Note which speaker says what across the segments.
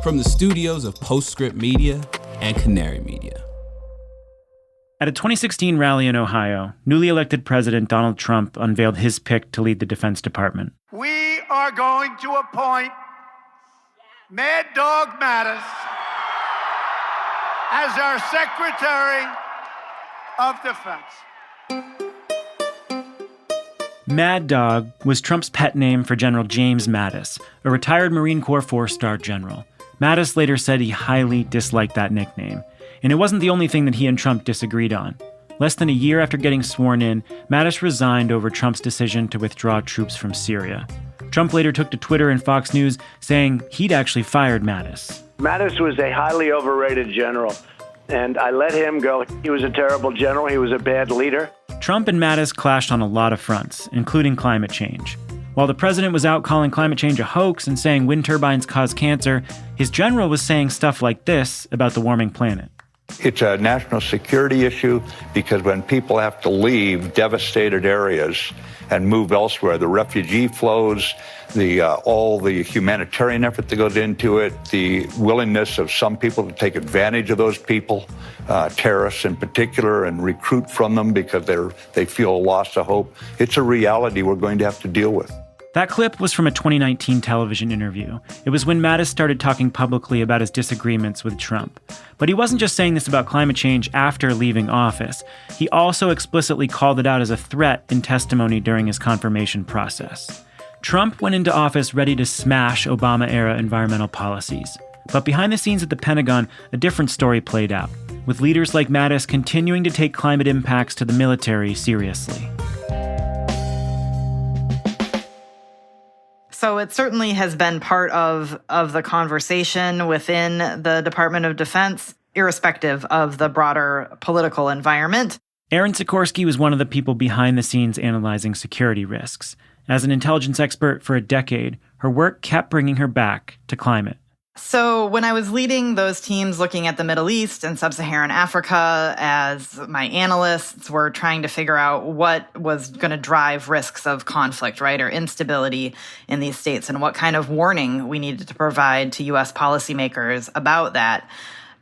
Speaker 1: from the studios of Postscript Media and Canary Media.
Speaker 2: At a 2016 rally in Ohio, newly elected President Donald Trump unveiled his pick to lead the Defense Department.
Speaker 3: We are going to appoint Mad Dog Mattis as our Secretary of Defense.
Speaker 2: Mad Dog was Trump's pet name for General James Mattis, a retired Marine Corps four-star general. Mattis later said he highly disliked that nickname, and it wasn't the only thing that he and Trump disagreed on. Less than a year after getting sworn in, Mattis resigned over Trump's decision to withdraw troops from Syria. Trump later took to Twitter and Fox News, saying he'd actually fired Mattis.
Speaker 4: Mattis was a highly overrated general, and I let him go. He was a terrible general. He was a bad leader.
Speaker 2: Trump and Mattis clashed on a lot of fronts, including climate change. While the president was out calling climate change a hoax and saying wind turbines cause cancer, his general was saying stuff like this about the warming planet.
Speaker 5: It's a national security issue because when people have to leave devastated areas and move elsewhere, the refugee flows, all the humanitarian effort that goes into it, the willingness of some people to take advantage of those people, terrorists in particular, and recruit from them because they feel a loss of hope. It's a reality we're going to have to deal with.
Speaker 2: That clip was from a 2019 television interview. It was when Mattis started talking publicly about his disagreements with Trump. But he wasn't just saying this about climate change after leaving office. He also explicitly called it out as a threat in testimony during his confirmation process. Trump went into office ready to smash Obama-era environmental policies. But behind the scenes at the Pentagon, a different story played out, with leaders like Mattis continuing to take climate impacts to the military seriously.
Speaker 6: So it certainly has been part of the conversation within the Department of Defense, irrespective of the broader political environment.
Speaker 2: Erin Sikorsky was one of the people behind the scenes analyzing security risks. As an intelligence expert for a decade, her work kept bringing her back to climate.
Speaker 6: So when I was leading those teams looking at the Middle East and Sub-Saharan Africa, as my analysts were trying to figure out what was going to drive risks of conflict, right, or instability in these states, and what kind of warning we needed to provide to U.S. policymakers about that,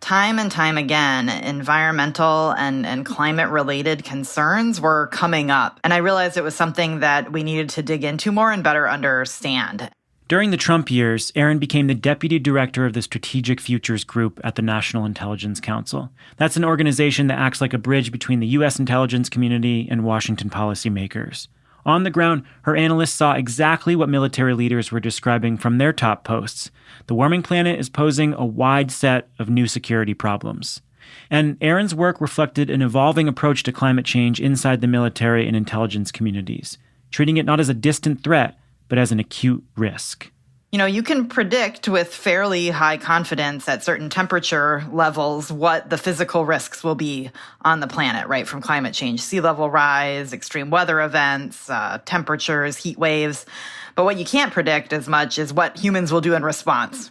Speaker 6: time and time again, environmental and climate-related concerns were coming up. And I realized it was something that we needed to dig into more and better understand.
Speaker 2: During the Trump years, Erin became the deputy director of the Strategic Futures Group at the National Intelligence Council. That's an organization that acts like a bridge between the U.S. intelligence community and Washington policymakers. On the ground, her analysts saw exactly what military leaders were describing from their top posts. The warming planet is posing a wide set of new security problems. And Erin's work reflected an evolving approach to climate change inside the military and intelligence communities, treating it not as a distant threat, but as an acute risk.
Speaker 6: You know, you can predict with fairly high confidence at certain temperature levels what the physical risks will be on the planet, right? From climate change, sea level rise, extreme weather events, temperatures, heat waves. But what you can't predict as much is what humans will do in response.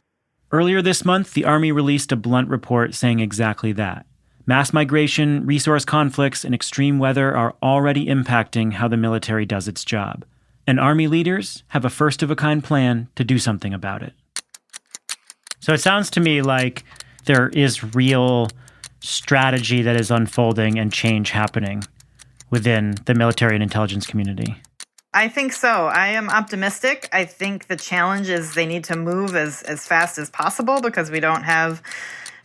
Speaker 2: Earlier this month, the Army released a blunt report saying exactly that. Mass migration, resource conflicts, and extreme weather are already impacting how the military does its job. And Army leaders have a first-of-a-kind plan to do something about it. So it sounds to me like there is real strategy that is unfolding and change happening within the military and intelligence community.
Speaker 6: I think so. I am optimistic. I think the challenge is they need to move as fast as possible because we don't have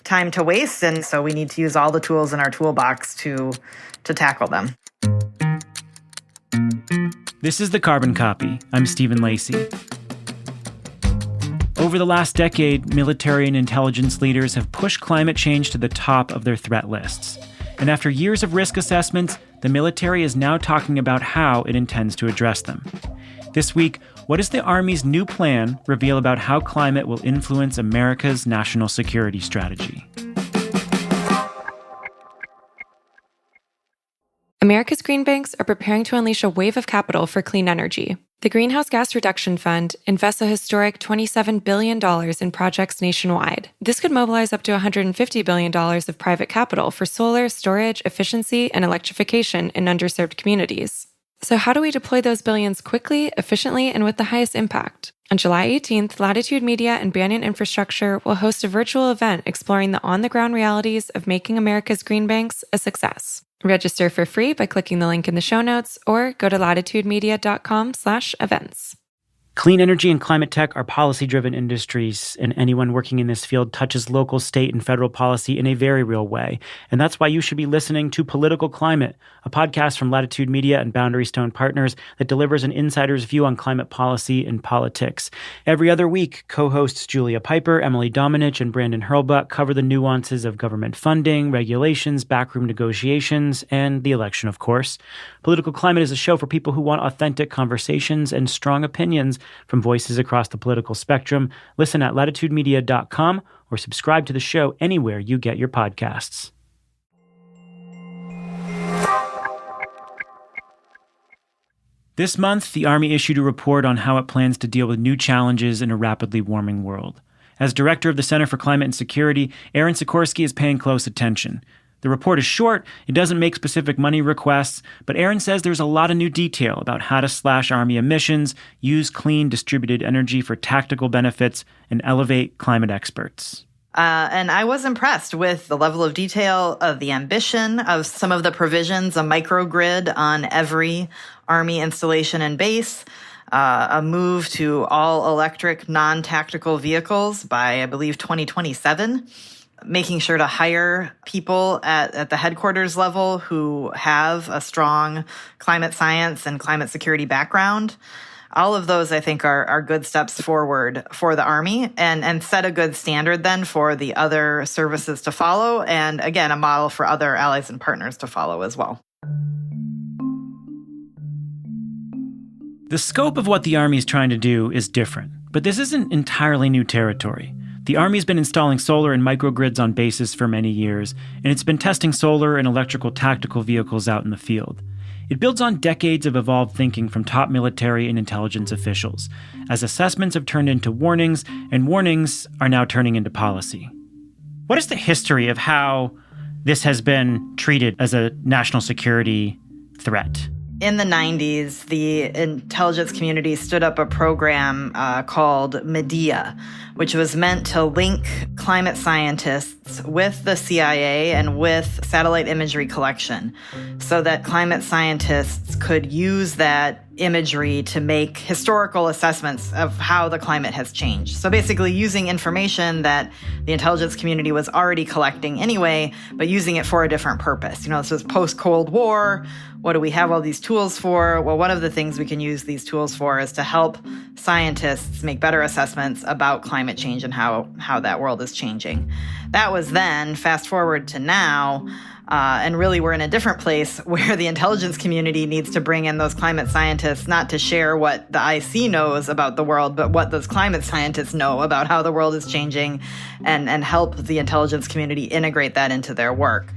Speaker 6: time to waste. And so we need to use all the tools in our toolbox to tackle them.
Speaker 2: This is The Carbon Copy. I'm Stephen Lacey. Over the last decade, military and intelligence leaders have pushed climate change to the top of their threat lists. And after years of risk assessments, the military is now talking about how it intends to address them. This week, what does the Army's new plan reveal about how climate will influence America's national security strategy?
Speaker 7: America's green banks are preparing to unleash a wave of capital for clean energy. The Greenhouse Gas Reduction Fund invests a historic $27 billion in projects nationwide. This could mobilize up to $150 billion of private capital for solar, storage, efficiency, and electrification in underserved communities. So how do we deploy those billions quickly, efficiently, and with the highest impact? On July 18th, Latitude Media and Banyan Infrastructure will host a virtual event exploring the on-the-ground realities of making America's green banks a success. Register for free by clicking the link in the show notes or go to latitudemedia.com/events.
Speaker 2: Clean energy and climate tech are policy-driven industries, and anyone working in this field touches local, state, and federal policy in a very real way. And that's why you should be listening to Political Climate, a podcast from Latitude Media and Boundary Stone Partners that delivers an insider's view on climate policy and politics. Every other week, co-hosts Julia Piper, Emily Domenech, and Brandon Hurlbut cover the nuances of government funding, regulations, backroom negotiations, and the election, of course. Political Climate is a show for people who want authentic conversations and strong opinions from voices across the political spectrum. Listen at latitudemedia.com or subscribe to the show anywhere you get your podcasts. This month, the Army issued a report on how it plans to deal with new challenges in a rapidly warming world. As director of the Center for Climate and Security, Aaron Sikorsky is paying close attention. The report is short, it doesn't make specific money requests, but Aaron says there's a lot of new detail about how to slash Army emissions, use clean distributed energy for tactical benefits, and elevate climate experts.
Speaker 6: And I was impressed with the level of detail of the ambition of some of the provisions, a microgrid on every Army installation and base, a move to all electric non-tactical vehicles by, I believe, 2027. Making sure to hire people at the headquarters level who have a strong climate science and climate security background. All of those, I think, are good steps forward for the Army and set a good standard then for the other services to follow. And again, a model for other allies and partners to follow as well.
Speaker 2: The scope of what the Army is trying to do is different, but this isn't entirely new territory. The Army's been installing solar and microgrids on bases for many years, and it's been testing solar and electrical tactical vehicles out in the field. It builds on decades of evolved thinking from top military and intelligence officials, as assessments have turned into warnings, and warnings are now turning into policy. What is the history of how this has been treated as a national security threat?
Speaker 6: In the 90s, the intelligence community stood up a program called MEDIA, which was meant to link climate scientists with the CIA and with satellite imagery collection so that climate scientists could use that imagery to make historical assessments of how the climate has changed. So basically using information that the intelligence community was already collecting anyway, but using it for a different purpose. You know, this was post-Cold War. What do we have all these tools for? Well, one of the things we can use these tools for is to help scientists make better assessments about climate change and how that world is changing. That was then. Fast forward to now, and really we're in a different place where the intelligence community needs to bring in those climate scientists, not to share what the IC knows about the world, but what those climate scientists know about how the world is changing and help the intelligence community integrate that into their work.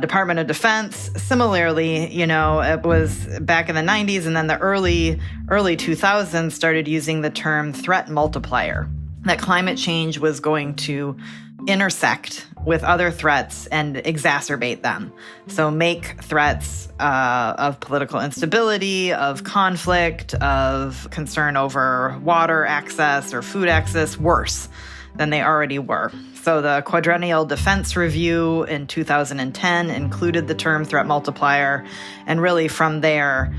Speaker 6: Department of Defense, similarly, you know, it was back in the 90s and then the early 2000s started using the term threat multiplier, that climate change was going to intersect with other threats and exacerbate them. So make threats of political instability, of conflict, of concern over water access or food access worse than they already were. So the Quadrennial Defense Review in 2010 included the term threat multiplier. And really from there,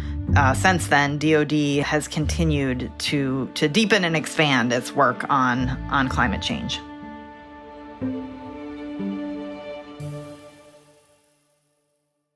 Speaker 6: since then, DoD has continued to deepen and expand its work on climate change.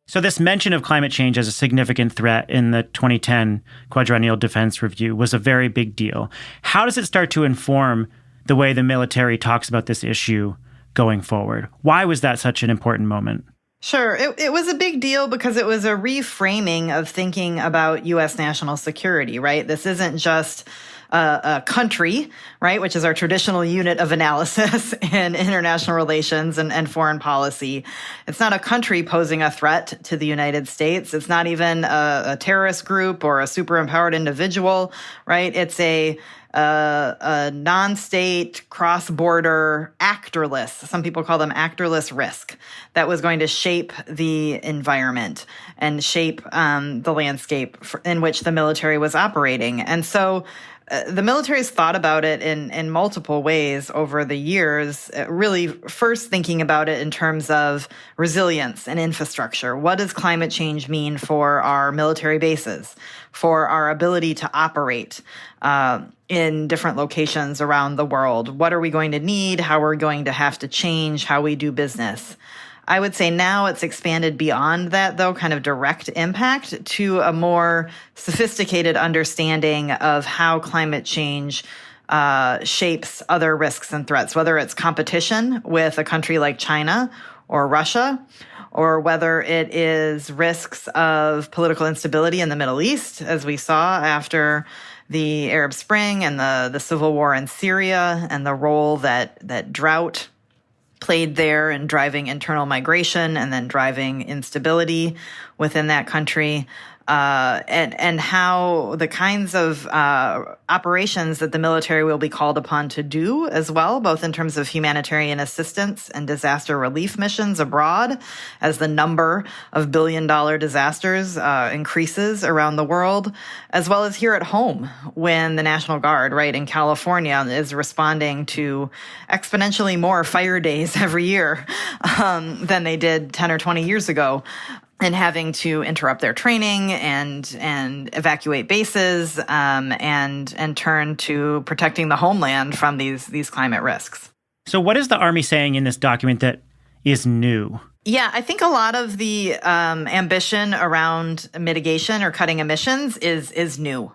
Speaker 2: So this mention of climate change as a significant threat in the 2010 Quadrennial Defense Review was a very big deal. How does it start to inform the way the military talks about this issue going forward? Why was that such an important moment?
Speaker 6: Sure. It was a big deal because it was a reframing of thinking about U.S. national security, right? This isn't just a country, right, which is our traditional unit of analysis in international relations and foreign policy. It's not a country posing a threat to the United States. It's not even a terrorist group or a super empowered individual, right? It's a non-state, cross-border, actorless, some people call them actorless risk, that was going to shape the environment and shape the landscape in which the military was operating. And so the military's thought about it in multiple ways over the years, really first thinking about it in terms of resilience and infrastructure. What does climate change mean for our military bases, for our ability to operate in different locations around the world? What are we going to need? How are we going to have to change how we do business? I would say now it's expanded beyond that, though, kind of direct impact to a more sophisticated understanding of how climate change shapes other risks and threats, whether it's competition with a country like China or Russia, or whether it is risks of political instability in the Middle East, as we saw after the Arab Spring and the civil war in Syria, and the role that drought played there in driving internal migration and then driving instability within that country, and how the kinds of operations that the military will be called upon to do as well, both in terms of humanitarian assistance and disaster relief missions abroad, as the number of billion-dollar disasters increases around the world, as well as here at home when the National Guard, right, in California is responding to exponentially more fire days every year than they did 10 or 20 years ago, and having to interrupt their training and evacuate bases and turn to protecting the homeland from these climate risks.
Speaker 2: So what is the Army saying in this document that is new?
Speaker 6: Yeah, I think a lot of the ambition around mitigation or cutting emissions is new.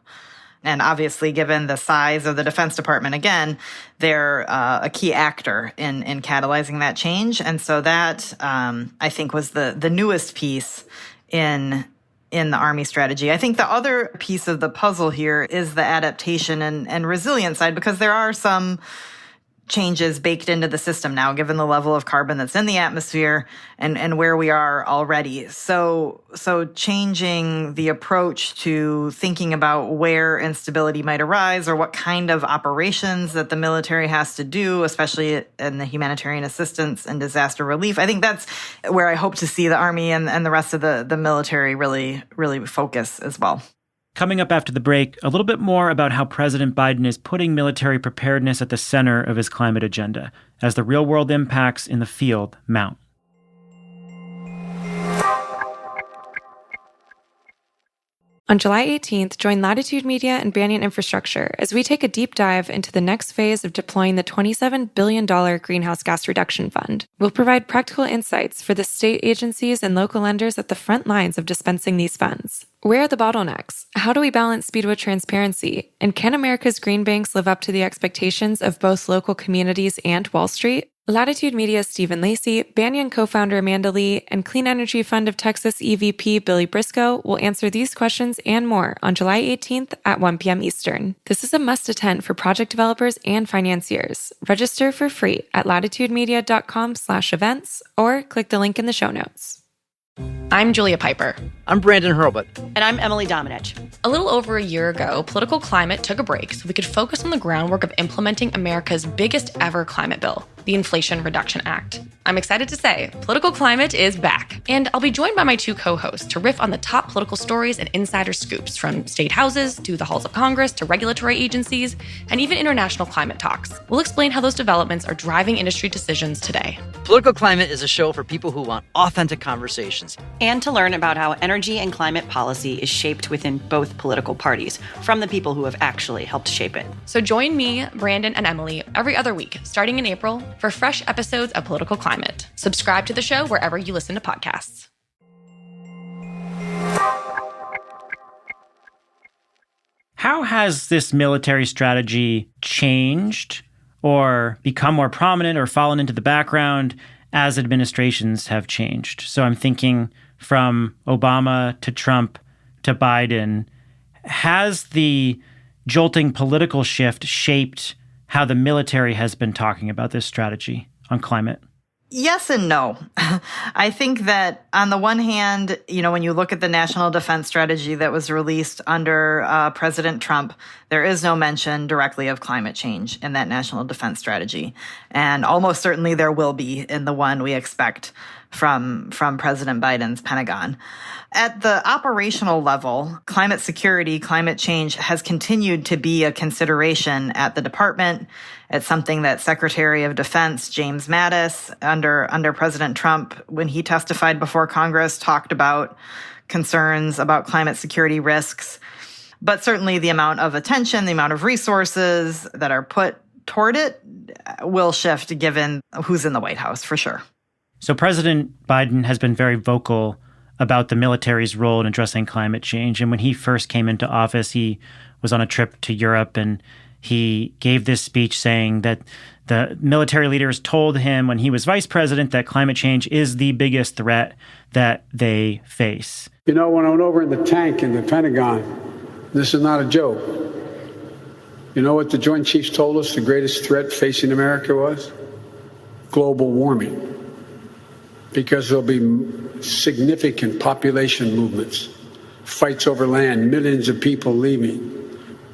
Speaker 6: And obviously, given the size of the Defense Department, again, they're a key actor in catalyzing that change. And so that, I think, was the newest piece in the Army strategy. I think the other piece of the puzzle here is the adaptation and resilience side, because there are some changes baked into the system now, given the level of carbon that's in the atmosphere and where we are already. So changing the approach to thinking about where instability might arise or what kind of operations that the military has to do, especially in the humanitarian assistance and disaster relief. I think that's where I hope to see the Army and the rest of the military really focus as well.
Speaker 2: Coming up after the break, a little bit more about how President Biden is putting military preparedness at the center of his climate agenda as the real-world impacts in the field mount.
Speaker 7: On July 18th, join Latitude Media and Banyan Infrastructure as we take a deep dive into the next phase of deploying the $27 billion Greenhouse Gas Reduction Fund. We'll provide practical insights for the state agencies and local lenders at the front lines of dispensing these funds. Where are the bottlenecks? How do we balance speed with transparency? And can America's green banks live up to the expectations of both local communities and Wall Street? Latitude Media's Stephen Lacey, Banyan co-founder Amanda Lee, and Clean Energy Fund of Texas EVP Billy Briscoe will answer these questions and more on July 18th at 1 p.m. Eastern. This is a must-attend for project developers and financiers. Register for free at latitudemedia.com/events or click the link in the show notes.
Speaker 8: I'm Julia Piper.
Speaker 9: I'm Brandon Hurlbut.
Speaker 10: And I'm Emily Domenech.
Speaker 8: A little over a year ago, political climate took a break so we could focus on the groundwork of implementing America's biggest ever climate bill, the Inflation Reduction Act. I'm excited to say, political climate is back. And I'll be joined by my two co-hosts to riff on the top political stories and insider scoops, from state houses to the halls of Congress to regulatory agencies and even international climate talks. We'll explain how those developments are driving industry decisions today.
Speaker 9: Political Climate is a show for people who want authentic conversations.
Speaker 10: And to learn about how energy and climate policy is shaped within both political parties, from the people who have actually helped shape it.
Speaker 8: So join me, Brandon, and Emily every other week, starting in April, for fresh episodes of Political Climate. Subscribe to the show wherever you listen to podcasts.
Speaker 2: How has this military strategy changed or become more prominent or fallen into the background as administrations have changed? So I'm thinking from Obama to Trump to Biden. Has the jolting political shift shaped how the military has been talking about this strategy on climate?
Speaker 6: Yes and no. I think that on the one hand, when you look at the national defense strategy that was released under President Trump, there is no mention directly of climate change in that national defense strategy. And almost certainly there will be in the one we expect from President Biden's Pentagon. At the operational level, climate security, climate change has continued to be a consideration at the department. It's something that Secretary of Defense James Mattis, under President Trump, when he testified before Congress, talked about concerns about climate security risks. But certainly the amount of attention, the amount of resources that are put toward it will shift given who's in the White House, for sure.
Speaker 2: So President Biden has been very vocal about the military's role in addressing climate change. And when he first came into office, he was on a trip to Europe and he gave this speech saying that the military leaders told him when he was vice president that climate change is the biggest threat that they face.
Speaker 11: When I went over in the tank in the Pentagon, this is not a joke. You know what the Joint Chiefs told us the greatest threat facing America was? Global warming. Because there'll be significant population movements, fights over land, millions of people leaving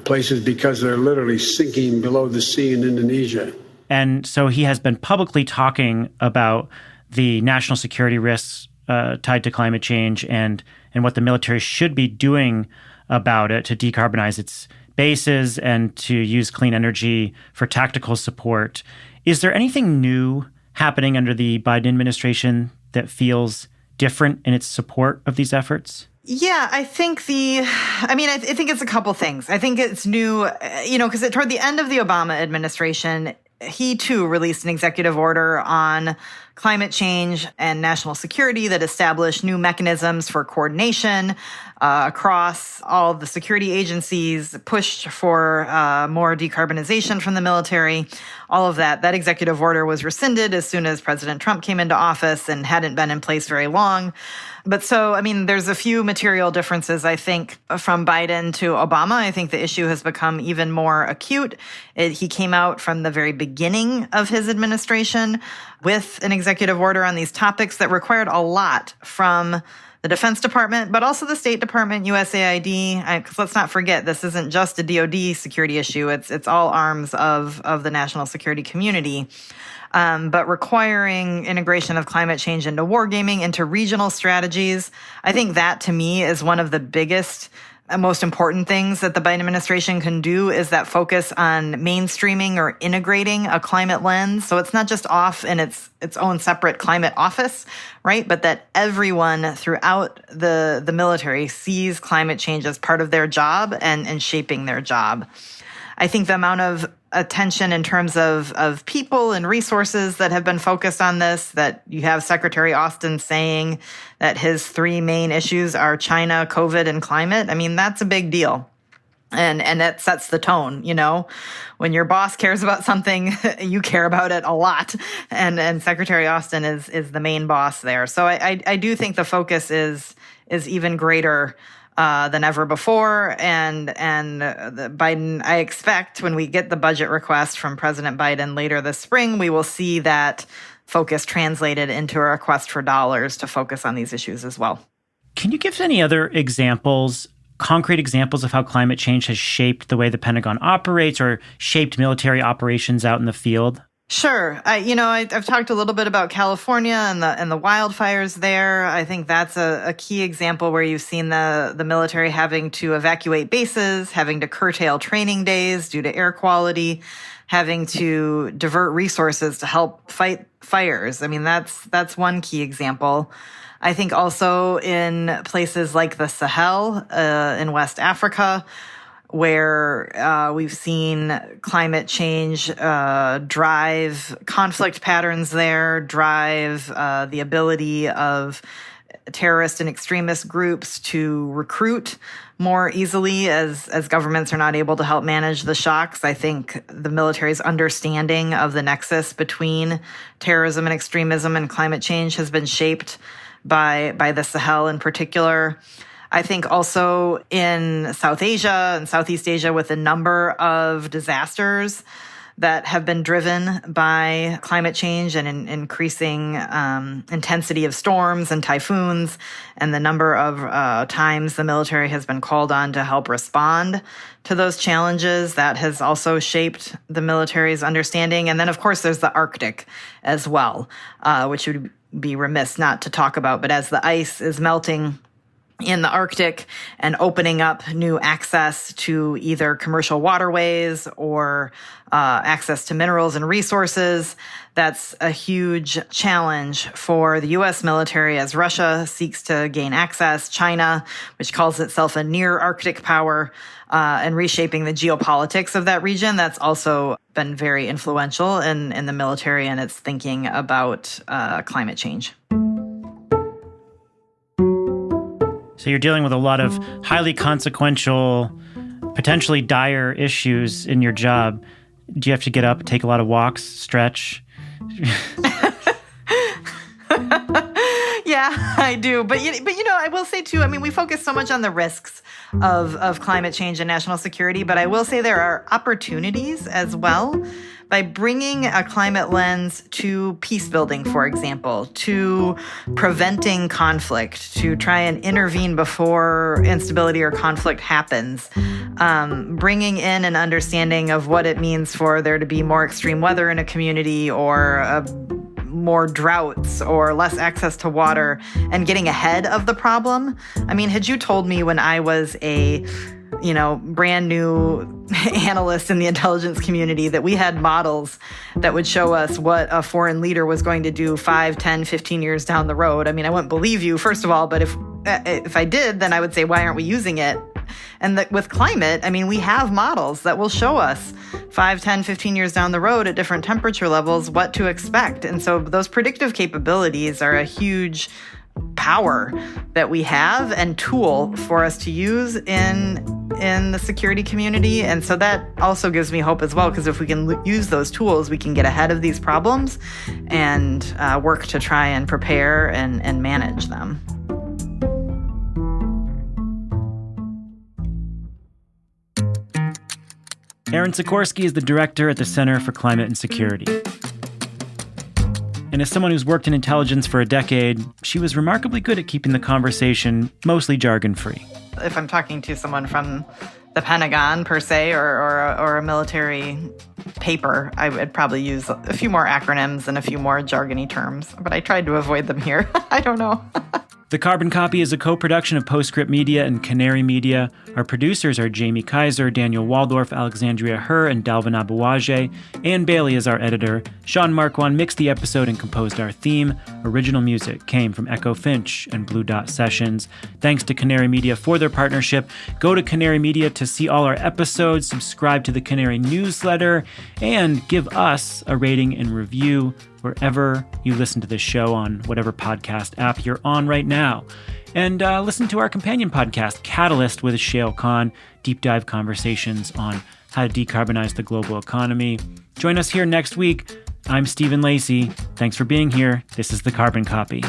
Speaker 11: places because they're literally sinking below the sea in Indonesia.
Speaker 2: And so he has been publicly talking about the national security risks tied to climate change and what the military should be doing about it to decarbonize its bases and to use clean energy for tactical support. Is there anything new happening under the Biden administration that feels different in its support of these efforts?
Speaker 6: Yeah, I think I think it's a couple things. I think it's new, because toward the end of the Obama administration, he too released an executive order on climate change and national security that established new mechanisms for coordination across all the security agencies, pushed for more decarbonization from the military, all of that. That executive order was rescinded as soon as President Trump came into office and hadn't been in place very long. But there's a few material differences, I think, from Biden to Obama. I think the issue has become even more acute. He came out from the very beginning of his administration with an executive order on these topics that required a lot from the Defense Department, but also the State Department, USAID. Because let's not forget, this isn't just a DoD security issue. It's all arms of the national security community. But requiring integration of climate change into wargaming, into regional strategies, I think that to me is one of the biggest and most important things that the Biden administration can do is that focus on mainstreaming or integrating a climate lens. So it's not just off in its own separate climate office, right? But that everyone throughout the military sees climate change as part of their job and shaping their job. I think the amount of attention in terms of people and resources that have been focused on this, that you have Secretary Austin saying that his three main issues are China, COVID, and climate. That's a big deal. And that sets the tone, When your boss cares about something, you care about it a lot. And Secretary Austin is the main boss there. So I do think the focus is even greater than ever before. And Biden, I expect when we get the budget request from President Biden later this spring, we will see that focus translated into a request for dollars to focus on these issues as well.
Speaker 2: Can you give any other examples, concrete examples of how climate change has shaped the way the Pentagon operates or shaped military operations out in the field?
Speaker 6: Sure. I've talked a little bit about California and the wildfires there. I think that's a key example where you've seen the military having to evacuate bases, having to curtail training days due to air quality, having to divert resources to help fight fires. That's one key example. I think also in places like the Sahel in West Africa, where we've seen climate change drive conflict patterns there, drive the ability of terrorist and extremist groups to recruit more easily as governments are not able to help manage the shocks. I think the military's understanding of the nexus between terrorism and extremism and climate change has been shaped by the Sahel in particular. I think also in South Asia and Southeast Asia with a number of disasters that have been driven by climate change and increasing intensity of storms and typhoons, and the number of times the military has been called on to help respond to those challenges. That has also shaped the military's understanding. And then, of course, there's the Arctic as well, which would be remiss not to talk about. But as the ice is melting in the Arctic and opening up new access to either commercial waterways or access to minerals and resources, that's a huge challenge for the U.S. military as Russia seeks to gain access. China, which calls itself a near Arctic power, and reshaping the geopolitics of that region, that's also been very influential in the military and its thinking about climate change.
Speaker 2: So you're dealing with a lot of highly consequential, potentially dire issues in your job. Do you have to get up, take a lot of walks, stretch?
Speaker 6: Yeah, I do. But I will say too, I mean, we focus so much on the risks of climate change and national security, but I will say there are opportunities as well by bringing a climate lens to peace building, for example, to preventing conflict, to try and intervene before instability or conflict happens, bringing in an understanding of what it means for there to be more extreme weather in a community or more droughts or less access to water, and getting ahead of the problem. I mean, had you told me when I was a brand new analyst in the intelligence community that we had models that would show us what a foreign leader was going to do 5, 10, 15 years down the road, I mean, I wouldn't believe you, first of all, but if I did, then I would say, why aren't we using it? And with climate, I mean, we have models that will show us 5, 10, 15 years down the road at different temperature levels what to expect. And so those predictive capabilities are a huge power that we have and tool for us to use in the security community. And so that also gives me hope as well, because if we can use those tools, we can get ahead of these problems and work to try and prepare and manage them.
Speaker 2: Erin Sikorsky is the director at the Center for Climate and Security. And as someone who's worked in intelligence for a decade, she was remarkably good at keeping the conversation mostly jargon-free.
Speaker 6: If I'm talking to someone from the Pentagon, per se, or a military paper, I would probably use a few more acronyms and a few more jargony terms. But I tried to avoid them here. I don't know.
Speaker 2: The Carbon Copy is a co-production of Postscript Media and Canary Media. Our producers are Jamie Kaiser, Daniel Waldorf, Alexandria Herr, and Dalvin Abuwaje. Ann Bailey is our editor. Sean Marquand mixed the episode and composed our theme. Original music came from Echo Finch and Blue Dot Sessions. Thanks to Canary Media for their partnership. Go to Canary Media to see all our episodes, subscribe to the Canary newsletter, and give us a rating and review wherever you listen to this show on whatever podcast app you're on right now. And listen to our companion podcast, Catalyst with Shale Khan, deep dive conversations on how to decarbonize the global economy. Join us here next week. I'm Stephen Lacey. Thanks for being here. This is The Carbon Copy.